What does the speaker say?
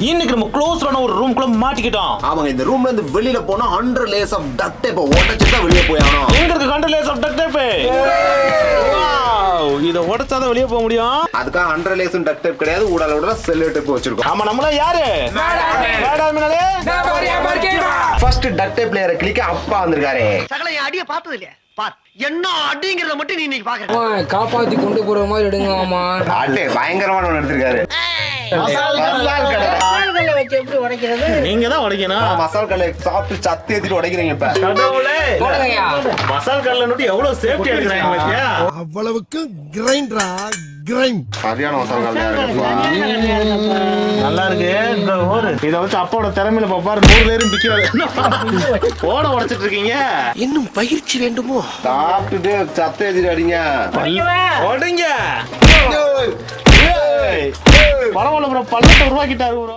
இன்னைக்கு நம்ம க்ளோஸ்டான ஒரு ரூம்குள்ள மாட்டிக்கிட்டோம். அவங்க இந்த ரூம்ல இருந்து வெளியில போனா 100 லேயர்ஸ் ஆஃப் டக்ட் டேப் உடைச்சு தான் வெளிய போயானோம். எங்க இருக்கு 100 layers of duct tape? Wow, இத உடைச்சா தான் வெளிய போக முடியும். அதுக்கு 100 லேயர்ஸ் டக்ட் டேப் கிடையாது, ஊடால செல்லோ டேப் வச்சிருக்கோம். ஆமா, நம்மள யாரு? மேடாமினலே ஃபர்ஸ்ட் டக்ட் டேப் லேயரை கிளிக்க அப்பா வந்திருக்காரு. சகல என் அடிய பார்த்தது இல்லையா? பார் என்ன அடிங்கறத மட்டும் நீ இன்னைக்கு பாக்குற. காப்பாத்தி கொண்டு போற மாதிரி எடுங்க மாமா. அடே பயங்கரமான ஒன்னு எடுத்துருக்காரு. மசால் கடை வச்சு எப்படி உடைக்கிறது? நீங்க தான் உடைக்கணும். மசால் கடை சாப்பிட்டு சத்தி ஏத்திட்டு உடைக்கிறீங்க இப்ப. கடவுளே, போடுங்கய்யா. மசால் கடல நோட்டி எவ்வளவு சேஃப்டி எடுக்கறாங்க பாத்தியா? அவ்வளவுக்கு கிரைண்டரா கிரைண்ட் சரியான மசால் கடை இருக்குப்பா. நல்லா இருக்கு. இந்த ஒரு இத வச்சு அப்பாவோட திறமையில பாப்பாரு 100 லேயரும் பிக்கிறாரு. போட உடைச்சிட்டு இருக்கீங்க. இன்னும் பயிற்சி வேண்டுமோ? சாப்பிட்டுட்டு சத்தி ஏத்திட்டு அடிங்க. உடைங்க. பரவாயில்ல ப்ரோ, பள்ளத்தை உருவாக்கிட்டாரு ப்ரோ.